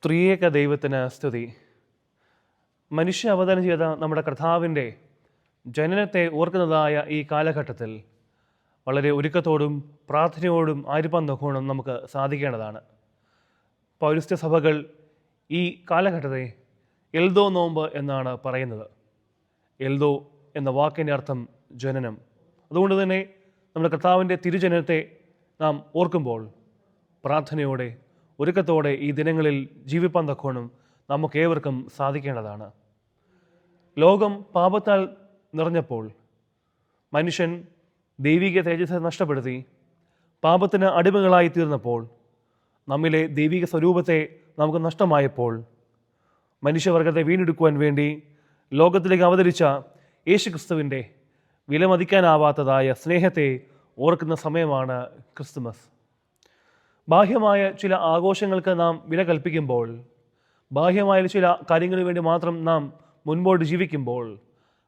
ത്രിയേക ദൈവത്തിന് സ്തുതി. മനുഷ്യ അവതാരം ചെയ്ത നമ്മുടെ കർത്താവിൻ്റെ ജനനത്തെ ഓർക്കുന്നതായ ഈ കാലഘട്ടത്തിൽ വളരെ ഒരുക്കത്തോടും പ്രാർത്ഥനയോടും ആയിരിക്കാൻ നോക്കണം നമുക്ക് സാധിക്കേണ്ടതാണ്. പൗരസ്ത്യ സഭകൾ ഈ കാലഘട്ടത്തെ എൽദോ നോമ്പ് എന്നാണ് പറയുന്നത്. എൽദോ എന്ന വാക്കിൻ്റെ അർത്ഥം ജനനം. അതുകൊണ്ട് തന്നെ നമ്മുടെ കർത്താവിൻ്റെ തിരുജനനത്തെ നാം ഓർക്കുമ്പോൾ പ്രാർത്ഥനയോടെ ഒരുക്കത്തോടെ ഈ ദിനങ്ങളിൽ ജീവിപ്പാൻ തക്കോണം നമുക്കേവർക്കും സാധിക്കേണ്ടതാണ്. ലോകം പാപത്താൽ നിറഞ്ഞപ്പോൾ മനുഷ്യൻ ദൈവിക തേജസ്സെ നഷ്ടപ്പെടുത്തി പാപത്തിന് അടിമകളായി തീർന്നപ്പോൾ, നമ്മിലെ ദൈവിക സ്വരൂപത്തെ നമുക്ക് നഷ്ടമായപ്പോൾ, മനുഷ്യവർഗത്തെ വീണ്ടെടുക്കുവാൻ വേണ്ടി ലോകത്തിലേക്ക് അവതരിച്ച യേശുക്രിസ്തുവിൻ്റെ വിലമതിക്കാനാവാത്തതായ സ്നേഹത്തെ ഓർക്കുന്ന സമയമാണ് ക്രിസ്തുമസ്. ബാഹ്യമായ ചില ആഘോഷങ്ങൾക്ക് നാം വില കൽപ്പിക്കുമ്പോൾ, ബാഹ്യമായ ചില കാര്യങ്ങൾക്ക് വേണ്ടി മാത്രം നാം മുൻപോട്ട് ജീവിക്കുമ്പോൾ,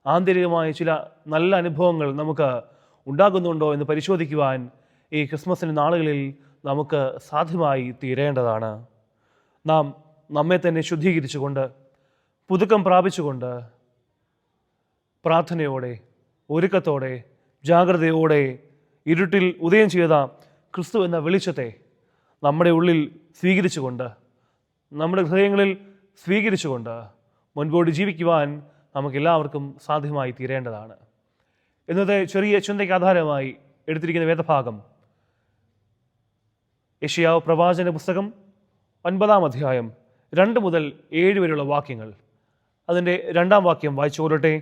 ആന്തരികമായ ചില നല്ല അനുഭവങ്ങൾ നമുക്ക് ഉണ്ടാകുന്നുണ്ടോ എന്ന് പരിശോധിക്കുവാൻ ഈ ക്രിസ്മസിൻ്റെ നാളുകളിൽ നമുക്ക് സാധ്യമായി തീരേണ്ടതാണ്. നാം നമ്മെ തന്നെ ശുദ്ധീകരിച്ചുകൊണ്ട് പുതുക്കം പ്രാപിച്ചുകൊണ്ട് പ്രാർത്ഥനയോടെ ഒരുക്കത്തോടെ ജാഗ്രതയോടെ ഇരുട്ടിൽ ഉദയം ചെയ്ത ക്രിസ്തു എന്ന വെളിച്ചത്തെ നമ്മുടെ ഉള്ളിൽ സ്വീകരിച്ചുകൊണ്ട്, നമ്മുടെ ഹൃദയങ്ങളിൽ സ്വീകരിച്ചുകൊണ്ട് മുൻപോട്ട് ജീവിക്കുവാൻ നമുക്കെല്ലാവർക്കും സാധ്യമായി തീരേണ്ടതാണ്. ഇന്നത്തെ ചെറിയ ചിന്തയ്ക്ക് ആധാരമായി എടുത്തിരിക്കുന്ന വേദഭാഗം യെശയ്യാവ് പ്രവാചന പുസ്തകം 9-ാം അധ്യായം 2 മുതൽ 7 വരെയുള്ള വാക്യങ്ങൾ. അതിൻ്റെ 2-ാം വാക്യം വായിച്ചു കൊള്ളട്ടെ.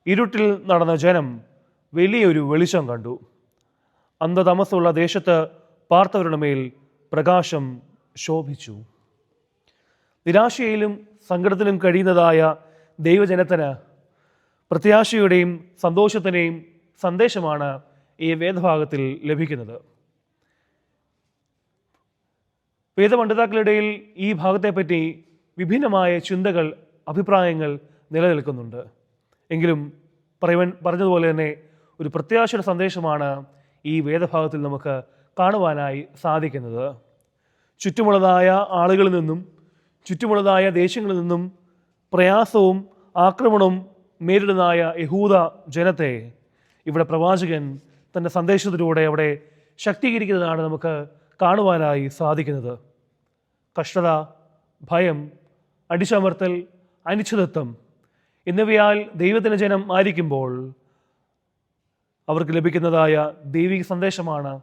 ഇരുട്ടിൽ നടന്ന ജനം വലിയൊരു വെളിച്ചം കണ്ടു. അന്ധതമസ്സുള്ള ദേശത്ത് പാർത്തവരുടെ മേൽ പ്രകാശം ശോഭിച്ചു. നിരാശയിലും സങ്കടത്തിലും കഴിയുന്നതായ ദൈവജനത്തിന് പ്രത്യാശയുടെയും സന്തോഷത്തിൻ്റെയും സന്ദേശമാണ് ഈ വേദഭാഗത്തിൽ ലഭിക്കുന്നത്. വേദപണ്ഡിതാക്കളുടെയിൽ ഈ ഭാഗത്തെപ്പറ്റി വിഭിന്നമായ ചിന്തകൾ, അഭിപ്രായങ്ങൾ നിലനിൽക്കുന്നുണ്ട്. എങ്കിലും പറഞ്ഞതുപോലെ തന്നെ ഒരു പ്രത്യാശയുടെ സന്ദേശമാണ് ഈ വേദഭാഗത്തിൽ നമുക്ക് കാണുവാനായി സാധിക്കുന്നത്. ചുറ്റുമുള്ളതായ ആളുകളിൽ നിന്നും ചുറ്റുമുള്ളതായ ദേശങ്ങളിൽ നിന്നും പ്രയാസവും ആക്രമണവും നേരിടുന്നതായ യഹൂദ ജനത്തെ ഇവിടെ പ്രവാചകൻ തൻ്റെ സന്ദേശത്തിലൂടെ അവിടെ ശക്തീകരിക്കുന്നതാണ് നമുക്ക് കാണുവാനായി സാധിക്കുന്നത്. കഷ്ടത, ഭയം, അടിച്ചമർത്തൽ, അനിശ്ചിതത്വം എന്നിവയാൽ ദൈവത്തിൻ്റെ ജനം ആയിരിക്കുമ്പോൾ അവർക്ക് ലഭിക്കുന്നതായ ദൈവിക സന്ദേശമാണ്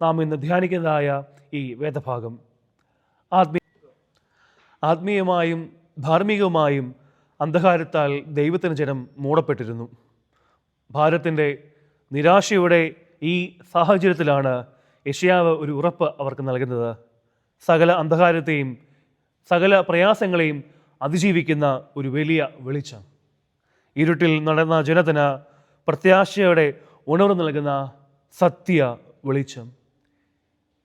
നാം ഇന്ന് ധ്യാനിക്കുന്നതായ ഈ വേദഭാഗം. ആത്മീയമായും ധാർമ്മികവുമായും അന്ധകാരത്താൽ ദൈവത്തിൻ്റെ ജനം മൂടപ്പെട്ടിരുന്നു. ഭാരതത്തിൻ്റെ നിരാശയുടെ ഈ സാഹചര്യത്തിലാണ് യെശയ്യാവ് ഒരു ഉറപ്പ് അവർക്ക് നൽകുന്നത്. സകല അന്ധകാരത്തെയും സകല പ്രയാസങ്ങളെയും അതിജീവിക്കുന്ന ഒരു വലിയ വെളിച്ചം. ഇരുട്ടിൽ നടന്ന ജനത്തിന് പ്രത്യാശയുടെ ഉണർവ് നൽകുന്ന സത്യ വെളിച്ചം.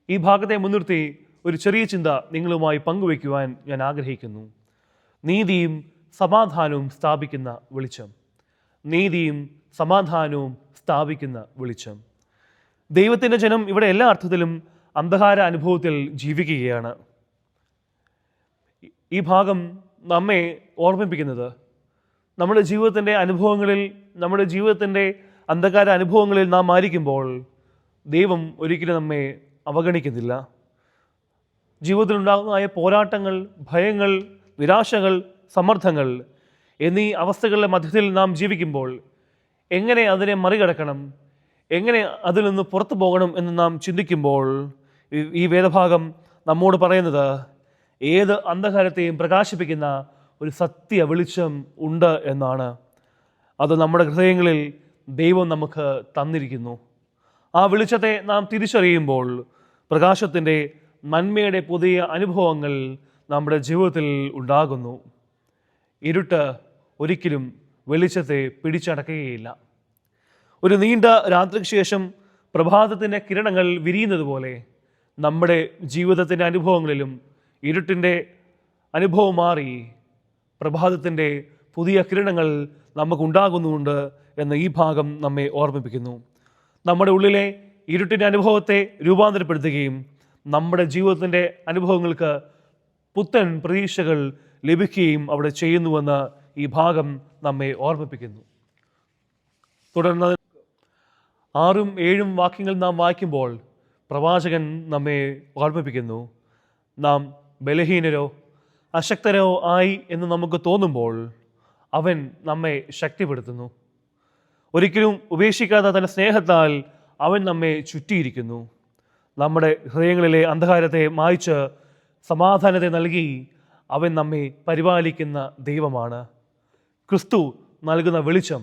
ഈ ഭാഗത്തെ മുൻനിർത്തി ഒരു ചെറിയ ചിന്ത നിങ്ങളുമായി പങ്കുവയ്ക്കുവാൻ ഞാൻ ആഗ്രഹിക്കുന്നു. നീതിയും സമാധാനവും സ്ഥാപിക്കുന്ന വെളിച്ചം. നീതിയും സമാധാനവും സ്ഥാപിക്കുന്ന വെളിച്ചം. ദൈവത്തിൻ്റെ ജനം ഇവിടെ എല്ലാ അർത്ഥത്തിലും അന്ധകാര അനുഭവത്തിൽ ജീവിക്കുകയാണ്. ഈ ഭാഗം നമ്മെ ഓർമ്മിപ്പിക്കുന്നത് നമ്മുടെ ജീവിതത്തിൻ്റെ അനുഭവങ്ങളിൽ, നമ്മുടെ ജീവിതത്തിൻ്റെ അന്ധകാര അനുഭവങ്ങളിൽ നാം ആയിരിക്കുമ്പോൾ ദൈവം ഒരിക്കലും നമ്മെ അവഗണിക്കുന്നില്ല. ജീവിതത്തിലുണ്ടാകുന്നതായ പോരാട്ടങ്ങൾ, ഭയങ്ങൾ, നിരാശകൾ, സമ്മർദ്ദങ്ങൾ എന്നീ അവസ്ഥകളുടെ മധ്യത്തിൽ നാം ജീവിക്കുമ്പോൾ എങ്ങനെ അതിനെ മറികടക്കണം, എങ്ങനെ അതിൽ നിന്ന് പുറത്തു പോകണം എന്ന് നാം ചിന്തിക്കുമ്പോൾ ഈ വേദഭാഗം നമ്മോട് പറയുന്നത് ഏത് അന്ധകാരത്തെയും പ്രകാശിപ്പിക്കുന്ന ഒരു സത്യ വെളിച്ചം ഉണ്ട് എന്നാണ്. അത് നമ്മുടെ ഹൃദയങ്ങളിൽ ദൈവം നമുക്ക് തന്നിരിക്കുന്നു. ആ വെളിച്ചത്തെ നാം തിരിച്ചറിയുമ്പോൾ പ്രകാശത്തിൻ്റെ നന്മയുടെ പുതിയ അനുഭവങ്ങൾ നമ്മുടെ ജീവിതത്തിൽ ഉണ്ടാകുന്നു. ഇരുട്ട് ഒരിക്കലും വെളിച്ചത്തെ പിടിച്ചടക്കുകയില്ല. ഒരു നീണ്ട രാത്രിക്ക് ശേഷം പ്രഭാതത്തിൻ്റെ കിരണങ്ങൾ വിരിയുന്നത് പോലെ നമ്മുടെ ജീവിതത്തിൻ്റെ അനുഭവങ്ങളിലും ഇരുട്ടിൻ്റെ അനുഭവം മാറി പ്രഭാതത്തിൻ്റെ പുതിയ കിരണങ്ങൾ നമുക്കുണ്ടാകുന്നുണ്ട് എന്ന് ഈ ഭാഗം നമ്മെ ഓർമ്മിപ്പിക്കുന്നു. നമ്മുടെ ഉള്ളിലെ ഇരുട്ടിൻ്റെ അനുഭവത്തെ രൂപാന്തരപ്പെടുത്തുകയും നമ്മുടെ ജീവിതത്തിൻ്റെ അനുഭവങ്ങൾക്ക് പുത്തൻ പ്രതീക്ഷകൾ ലഭിക്കുകയും അവിടെ ചെയ്യുന്നുവെന്ന് ഈ ഭാഗം നമ്മെ ഓർമ്മിപ്പിക്കുന്നു. തുടർന്ന് 6ഉം 7ഉം വാക്യങ്ങൾ നാം വായിക്കുമ്പോൾ പ്രവാചകൻ നമ്മെ ഓർമ്മിപ്പിക്കുന്നു, നാം ബലഹീനരോ അശക്തരോ ആയി എന്ന് നമുക്ക് തോന്നുമ്പോൾ അവൻ നമ്മെ ശക്തിപ്പെടുത്തുന്നു. ഒരിക്കലും ഉപേക്ഷിക്കാത്ത തൻ്റെ സ്നേഹത്താൽ അവൻ നമ്മെ ചുറ്റിയിരിക്കുന്നു. നമ്മുടെ ഹൃദയങ്ങളിലെ അന്ധകാരത്തെ മായ്ച്ച് സമാധാനത്തെ നൽകി അവൻ നമ്മെ പരിപാലിക്കുന്ന ദൈവമാണ്. ക്രിസ്തു നൽകുന്ന വെളിച്ചം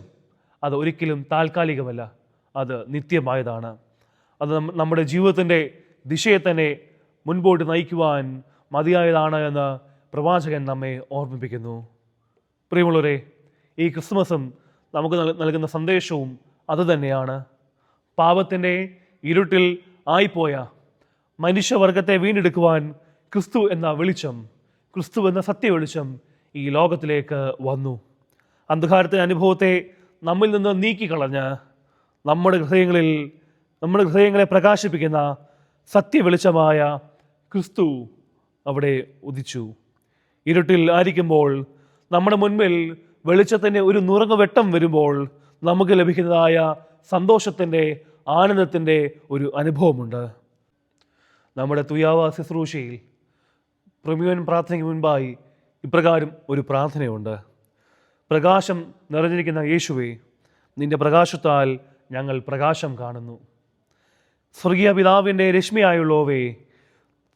അത് ഒരിക്കലും താൽക്കാലികമല്ല, അത് നിത്യമായതാണ്. അത് നമ്മുടെ ജീവിതത്തിൻ്റെ ദിശയെ തന്നെ മുൻപോട്ട് നയിക്കുവാൻ മതിയായതാണ് എന്ന് പ്രവാചകൻ നമ്മെ ഓർമ്മിപ്പിക്കുന്നു. പ്രിയമുള്ളവരെ, ഈ ക്രിസ്മസും നമുക്ക് നൽകുന്ന സന്ദേശവും അതുതന്നെയാണ്. പാപത്തിൻ്റെ ഇരുട്ടിൽ ആയിപ്പോയ മനുഷ്യവർഗത്തെ വീണ്ടെടുക്കുവാൻ ക്രിസ്തു എന്ന വെളിച്ചം, ക്രിസ്തു എന്ന സത്യ വെളിച്ചം ഈ ലോകത്തിലേക്ക് വന്നു. അന്ധകാരത്തിൻ്റെ അനുഭവത്തെ നമ്മിൽ നിന്ന് നീക്കിക്കളഞ്ഞ് നമ്മുടെ ഹൃദയങ്ങളെ പ്രകാശിപ്പിക്കുന്ന സത്യ വെളിച്ചമായ ക്രിസ്തു അവിടെ ഉദിച്ചു. ഇരുട്ടിൽ ആയിരിക്കുമ്പോൾ നമ്മുടെ മുൻപിൽ വെളിച്ചത്തിൻ്റെ ഒരു നുറങ്ങുവെട്ടം വരുമ്പോൾ നമുക്ക് ലഭിക്കുന്നതായ സന്തോഷത്തിൻ്റെ, ആനന്ദത്തിൻ്റെ ഒരു അനുഭവമുണ്ട്. നമ്മുടെ തുയാവ ശുശ്രൂഷയിൽ പ്രമുഖൻ പ്രാർത്ഥനയ്ക്ക് മുൻപായി ഇപ്രകാരം ഒരു പ്രാർത്ഥനയുണ്ട്. പ്രകാശം നിറഞ്ഞിരിക്കുന്ന യേശുവേ, നിന്റെ പ്രകാശത്താൽ ഞങ്ങൾ പ്രകാശം കാണുന്നു. സ്വർഗീയ പിതാവിൻ്റെ രശ്മിയായുള്ളവേ,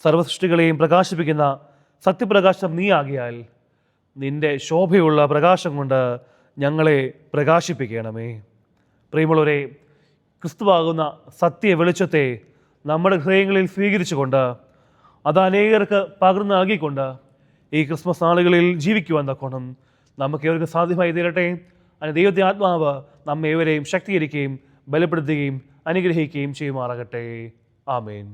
സർവസൃഷ്ടികളെയും പ്രകാശിപ്പിക്കുന്ന സത്യപ്രകാശം നീയാകിയാൽ നിന്റെ ശോഭയുള്ള പ്രകാശം കൊണ്ട് ഞങ്ങളെ പ്രകാശിപ്പിക്കണമേ. പ്രിയമുള്ളവരെ, ക്രിസ്തുവാകുന്ന സത്യ വെളിച്ചത്തെ നമ്മുടെ ഹൃദയങ്ങളിൽ സ്വീകരിച്ചുകൊണ്ട് അത് അനേകർക്ക് പകർന്നു നൽകിക്കൊണ്ട് ഈ ക്രിസ്മസ് നാളുകളിൽ ജീവിക്കുവാൻ തക്കോണം നമുക്ക് ഏവർക്കും സാധ്യമായി തീരട്ടെ. അതിന് ദൈവത്തെ ആത്മാവ് നമ്മെ ഏവരെയും ശക്തീകരിക്കുകയും ബലപ്പെടുത്തുകയും അനുഗ്രഹിക്കുകയും ചെയ്യുമാറാകട്ടെ. ആമേൻ.